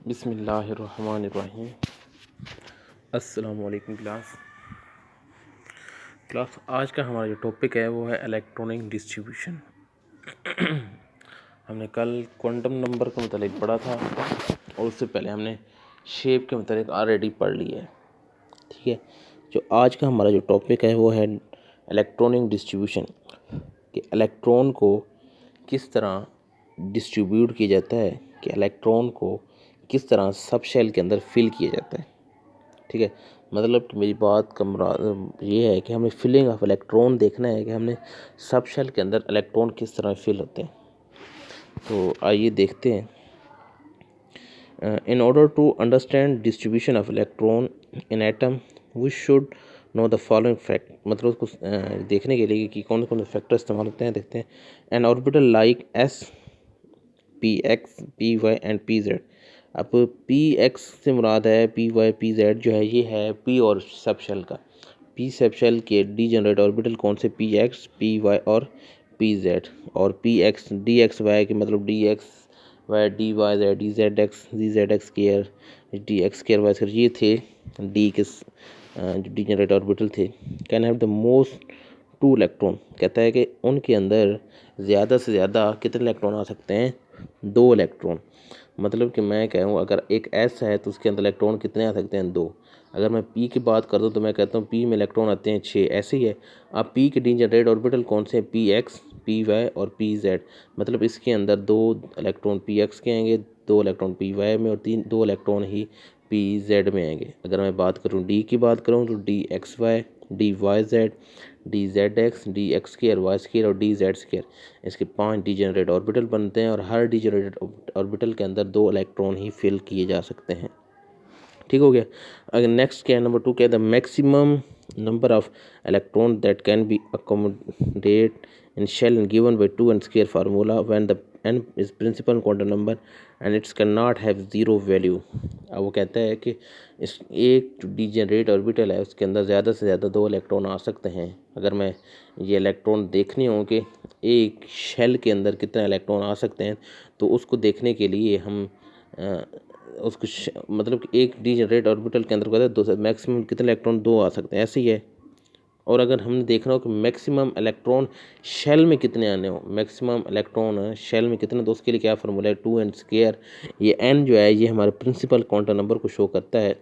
बिस्मिल्लाहिर्रहमानिर्रहीम। अस्सलाम वालेकुम क्लास आज का हमारा जो टॉपिक है वो है इलेक्ट्रॉनिक डिस्ट्रीब्यूशन। हमने कल क्वांटम नंबर के मतलब पढ़ा था और उससे पहले हमने शेप के मतलब ऑलरेडी पढ़ लिया है। ठीक है, जो आज का हमारा जो टॉपिक है वो है इलेक्ट्रॉनिक डिस्ट्रीब्यूशन, कि इलेक्ट्रॉन को किस तरह डिस्ट्रीब्यूट किया जाता है, कि इलेक्ट्रॉन को किस तरह सब शेल के अंदर फिल किया जाता है। ठीक है, मतलब कि मेरी बात का मुराद ये है कि हमें फिलिंग ऑफ इलेक्ट्रॉन देखना है कि हमने सब शेल के अंदर इलेक्ट्रॉन किस तरह फिल होते हैं। तो आइए देखते हैं। In order to understand distribution of electron in atom, we should know the following fact। मतलब उसको देखने के लिए कि कौन कौन से फैक्टर इस्तेमाल होते हैं देखते हैं। An orbital like S, P X, P Y and P Z. अब पी एक्स से मुराद है पी वाई पी जेड जो है ये है पी और सब शेल का। पी सब शेल के डी जनरेट ऑर्बिटल कौन से, पी एक्स, पी वाई और पी जेड। और P X D X Y के मतलब D X Y D Y Z, D Z X, D Z X square, D X square Y square, ये थे D के जो डी जनरेट ऑर्बिटल थे। Can have the most two electron, कहता है कि उनके अंदर ज़्यादा से ज़्यादा कितने इलेक्ट्रॉन आ सकते हैं, 2 इलेक्ट्रॉन। मतलब कि मैं कहूँ अगर एक एस है तो उसके अंदर इलेक्ट्रॉन कितने आ सकते हैं, 2। अगर मैं पी की बात कर दूँ तो मैं कहता हूँ पी में इलेक्ट्रॉन आते हैं 6, ऐसे ही है। अब पी के डी जनरेट ऑर्बिटल कौन से हैं, पी एक्स, पी वाई और पी जेड। मतलब इसके अंदर 2 इलेक्ट्रॉन पी एक्स के आएंगे, 2 इलेक्ट्रॉन पी वाई में और 2 इलेक्ट्रॉन ही पी जेड में आएंगे। अगर मैं बात करूँ डी की बात करूँ तो D X Y, D Y Z, D Z X, D X square Y square और डी जेड स्केयर। इसके 5 डीजेनरेट ऑर्बिटल बनते हैं और हर डीजेनरेट ऑर्बिटल के अंदर 2 इलेक्ट्रॉन ही फिल किए जा सकते हैं। ठीक हो गया। अगर नेक्स्ट क्या है, नंबर 2 क्या है, the maximum number of electron that can be accommodate in shell and given by 2 and square formula when the n is principal quantum number and it cannot have zero value। अब वो कहता है कि इस एक जो डीजेनरेट ऑर्बिटल है उसके अंदर ज़्यादा से ज़्यादा 2 इलेक्ट्रॉन आ सकते हैं। अगर मैं ये इलेक्ट्रॉन देखने हों कि एक शेल के अंदर कितने इलेक्ट्रॉन आ सकते हैं तो उसको देखने के लिए हम उसको मतलब कि एक डीजेनरेट ऑर्बिटल के अंदर कहता है 2 मैक्सिमम कितने इलेक्ट्रॉन, 2 आ सकते हैं, ऐसे ही है। और अगर हमने देखना हो कि मैक्सिमम इलेक्ट्रॉन शेल में कितने आने हो, मैक्सिमम इलेक्ट्रॉन शेल में कितने, तो उसके लिए क्या फार्मूला है, 2 एन स्क्वायर। ये एन जो है ये हमारे प्रिंसिपल क्वांटम नंबर को शो करता है,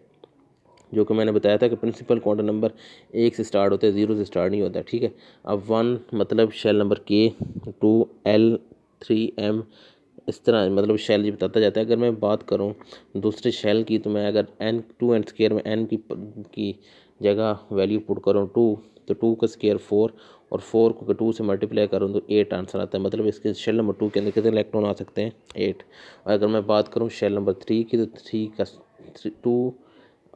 जो कि मैंने बताया था कि प्रिंसिपल क्वांटम नंबर 1 से स्टार्ट होता है, 0 से स्टार्ट नहीं होता। ठीक है, अब 1 मतलब शेल नंबर के, 2 एल, 3 एम, इस तरह मतलब शेल जी बताता जाता है। अगर मैं बात करूं दूसरे शेल की तो मैं अगर एन 2 एन स्क्वायर में एन की जगह वैल्यू पुट करूं 2, तो 2 का स्क्वायर 4 और 4 को 2 से मल्टीप्लाई करूं तो 8 आंसर आता है। मतलब इसके शेल नंबर 2 के अंदर कितने इलेक्ट्रॉन आ सकते हैं, 8। और अगर मैं बात करूं शेल नंबर 3 की तो 3 का 2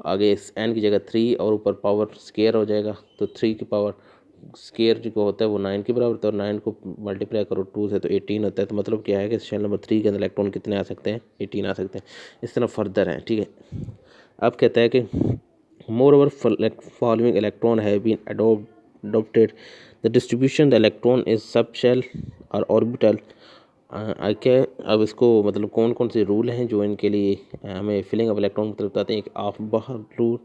आगे एन की जगह 3 और ऊपर पावर स्क्वायर हो जाएगा, तो 3 की पावर स्केयर जो होता है वो 9 के बराबर होता है और 9 को मल्टीप्लाई करो 2 से तो 18 होता है। तो मतलब क्या है कि शेल नंबर 3 के अंदर इलेक्ट्रॉन कितने आ सकते हैं, 18 आ सकते हैं। इस तरह फर्दर है। ठीक है, अब कहता है कि moreover following electron have been adopted the distribution the electron is subshell or orbital। क्या अब इसको मतलब कौन कौन से रूल हैं जो इनके लिए हमें फिलिंग ऑफ इलेक्ट्रॉन मतलब बताते हैं। एक ऑफ बाहर रूल,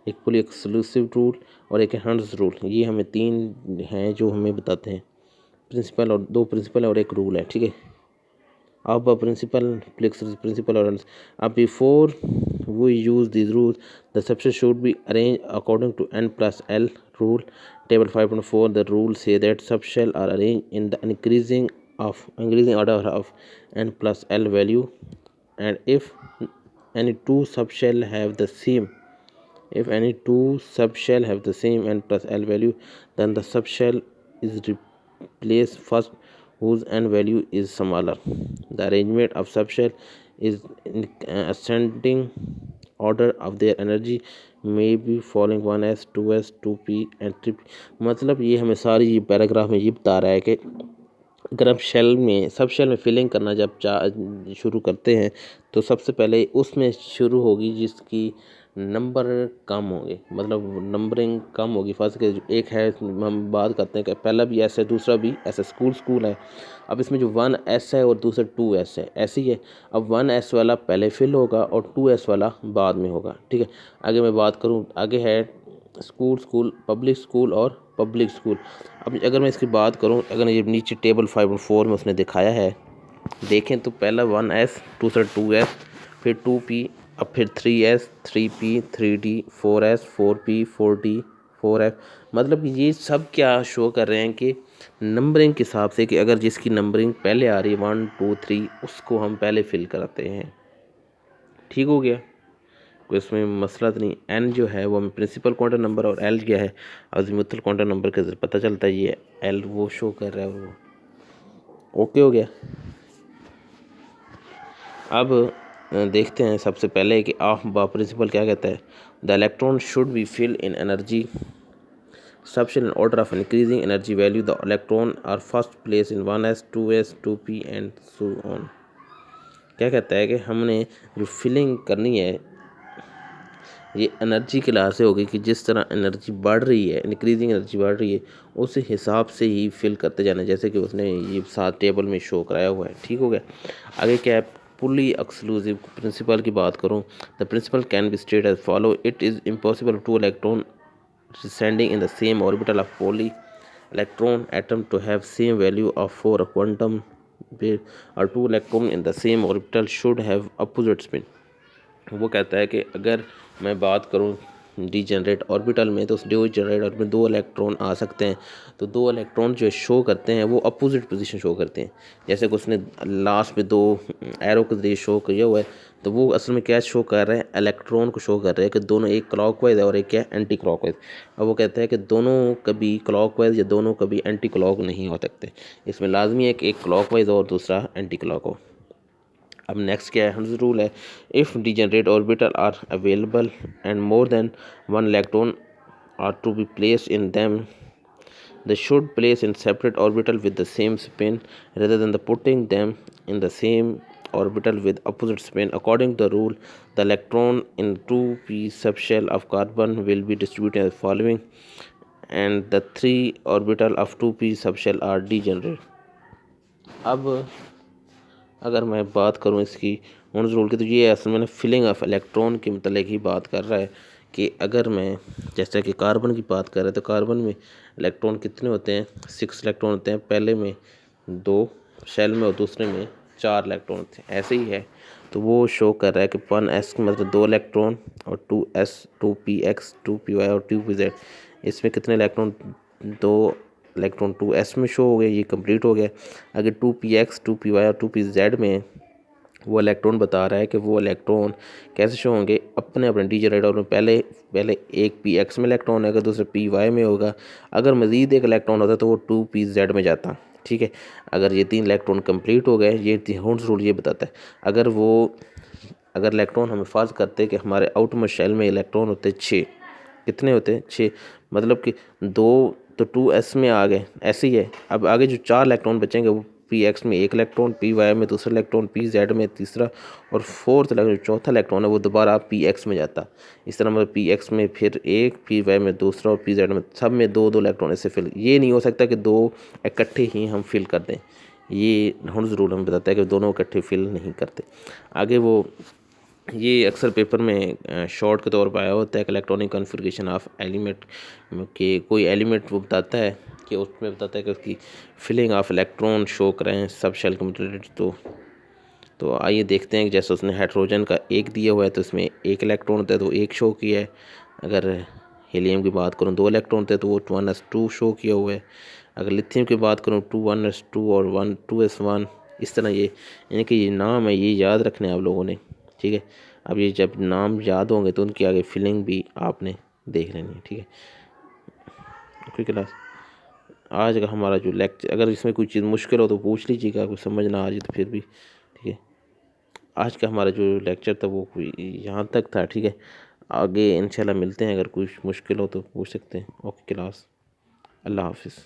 एक फुली एक्सक्लूसिव रूल और एक हंड्स रूल। ये हमें 3 हैं जो हमें बताते हैं, प्रिंसिपल और 2 प्रिंसिपल और एक रूल है। ठीक है, अब प्रिंसिपल प्रिंसिपल और अब before we use these rules the subset should be arranged according to n plus l rule। table 5.4 the rules say that subshell are arranged in the increasing order of n plus l value, and if any two subshell have the same n plus l value, then the subshell is replaced first whose n value is smaller। The arrangement of subshell is in ascending order of their energy may be following 1s 2s 2p and 3p। मतलब ये हमें सारी ये paragraph में ये बता रहा है कि अगर आप शेल में सब शेल में फिलिंग करना जब शुरू करते हैं तो सबसे पहले उसमें शुरू होगी जिसकी नंबर कम होंगे, मतलब नंबरिंग कम होगी। फर्स्ट के एक है, हम बात करते हैं कि पहला भी ऐसे है दूसरा भी ऐसे, स्कूल है। अब इसमें जो 1S है और दूसरा 2S है, ऐसे ही है। अब 1S वाला पहले फिल होगा और 2S वाला बाद में होगा, ठीक है। आगे मैं बात करूँ, आगे है स्कूल, पब्लिक स्कूल और पब्लिक स्कूल। अब अगर मैं इसकी बात करूं, अगर ये नीचे टेबल 5.4 में उसने दिखाया है, देखें तो पहला 1S, दूसरा 2S, फिर 2P, अब फिर 3S, 3P, 3D, 4S, 4P, 4D, 4F। मतलब ये सब क्या शो कर रहे हैं कि नंबरिंग के हिसाब से, कि अगर जिसकी नंबरिंग पहले आ रही है 1 2 3 उसको हम पहले फिल कराते हैं। ठीक हो गया, कोई इसमें मसला तो नहीं। एन जो है वो प्रिंसिपल क्वांटम नंबर और एल क्या है अज़ीमुथल क्वांटम नंबर के पता चलता है, ये एल वो शो कर रहा है वो। ओके हो गया। अब देखते हैं सबसे पहले कि प्रिंसिपल क्या कहता है। The electron should be fill in energy subshell in order of increasing energy value. The electron are first place in 1S, 2S, 2P and so on. क्या कहता है कि हमने जो फिलिंग करनी है ये एनर्जी के लिहाज से होगी कि जिस तरह एनर्जी बढ़ रही है, इंक्रीजिंग एनर्जी बढ़ रही है, उस हिसाब से ही फिल करते जाना, जैसे कि उसने ये साथ टेबल में शो कराया हुआ है। ठीक हो गया। आगे क्या है, फुली एक्सक्लूसिव प्रिंसिपल की बात करूं, the principle can be state as follow. It is impossible to electron standing in the same orbital of poly electron atom to have same value of for a quantum wave, or two electron in the same orbital should have opposite spin। वो कहता है कि अगर मैं बात करूं degenerate orbital में, तो उस डीजेनरेट ऑर्बिटल में दो इलेक्ट्रॉन आ सकते हैं, तो दो इलेक्ट्रॉन जो शो करते हैं वो अपोजिट पोजीशन शो करते हैं। जैसे कि उसने लास्ट में दो एरो के जरिए शो किया हुआ है, तो वो असल में क्या शो कर रहे हैं, इलेक्ट्रॉन को शो कर रहे हैं कि दोनों एक क्लॉकवाइज है और एक क्या है एंटी क्लॉकवाइज। अब वो कहता है कि दोनों कभी क्लॉकवाइज या दोनों कभी एंटी क्लॉक नहीं हो सकते, इसमें लाजमी है कि एक क्लॉकवाइज और दूसरा एंटी क्लॉक हो। अब नेक्स्ट क्या है, हंस रूल है, if degenerate orbital are available and more than one electron are to be placed in them, they should place in separate orbital with the same spin rather than the putting them in the same orbital with opposite spin. According to the rule, the electron in 2p subshell of carbon will be distributed as following, and the 3 orbital of 2p subshell are degenerate। अब अगर मैं बात करूं इसकी ऑन्स rule की, तो ये असल में फिलिंग ऑफ इलेक्ट्रॉन के मतलब ही बात कर रहा है कि अगर मैं जैसे कि कार्बन की बात कर रहे हैं, तो कार्बन में इलेक्ट्रॉन कितने होते हैं, 6 इलेक्ट्रॉन होते हैं, पहले में 2 शेल में और दूसरे में 4 इलेक्ट्रॉन होते हैं, ऐसे ही है। तो वो शो कर रहा है कि 1S मतलब 2 इलेक्ट्रॉन, और 2S 2px 2py और 2pz, इसमें कितने इलेक्ट्रॉन, 2 इलेक्ट्रॉन 2S में शो हो गए, ये कंप्लीट हो गया। अगर 2px 2py और 2pz में वो इलेक्ट्रॉन बता रहा है कि वो इलेक्ट्रॉन कैसे शो होंगे, अपने अपने डीजेनरेट और पहले पहले एक px में इलेक्ट्रॉन होगा, दूसरा py में होगा। अगर मज़ीद एक इलेक्ट्रॉन होता तो वो 2pz में जाता। ठीक है, अगर ये 3 इलेक्ट्रॉन कंप्लीट हो गए, ये हॉर्न्स रूल ये बताता है। अगर इलेक्ट्रॉन हमें फ़र्ज करते हैं कि हमारे आउटमोस्ट शेल में इलेक्ट्रॉन होते 6, कितने होते हैं 6, मतलब कि 2 तो 2s में आ गए, ऐसे ही है। अब आगे जो 4 इलेक्ट्रॉन बचेंगे वो px में एक इलेक्ट्रॉन, py में दूसरा इलेक्ट्रॉन, pz में तीसरा, और फोर्थ इलेक्ट्रॉन चौथा इलेक्ट्रॉन है वो दोबारा px में जाता। इस तरह मतलब px में फिर एक, py में दूसरा और pz में सब में 2 2 इलेक्ट्रॉन ऐसे फिल। ये नहीं हो सकता कि 2 इकट्ठे ही हम फिल कर दें, ये हॉर्न्स रूल हमें बताता है कि दोनों इकट्ठे फिल नहीं करते। आगे वो ये अक्सर पेपर में शॉर्ट के तौर पर आया होता है कि इलेक्ट्रॉनिक कॉन्फ़िगरेशन ऑफ एलिमेंट के कोई एलिमेंट वो बताता है कि उसमें बताता है कि उसकी फिलिंग ऑफ इलेक्ट्रॉन शो करें सब शेल कंप्लीटेड। तो आइए देखते हैं कि जैसे उसने हाइड्रोजन का एक दिया हुआ है तो इसमें एक इलेक्ट्रॉन होता है तो एक शो किया है। अगर हीलियम की बात करूँ 2 इलेक्ट्रॉन होते हैं तो वो 1s2 शो किया हुआ है। अगर लिथियम की बात करूँ 2 1s2 और 1 2s1। इस तरह ये यानी कि ये नाम है, ये याद रखने हैं आप लोगों ने। ठीक है, अब ये जब नाम याद होंगे तो उनकी आगे फिलिंग भी आपने देख लेनी है। ठीक है, ओके क्लास। आज का हमारा जो लेक्चर, अगर इसमें कोई चीज़ मुश्किल हो तो पूछ लीजिएगा, कुछ समझ ना आ जाए तो फिर भी ठीक है। आज का हमारा जो लेक्चर था वो कोई यहाँ तक था। ठीक है, आगे इंशाल्लाह मिलते हैं, अगर कुछ मुश्किल हो तो पूछ सकते हैं। ओके क्लास, अल्लाह हाफिज़।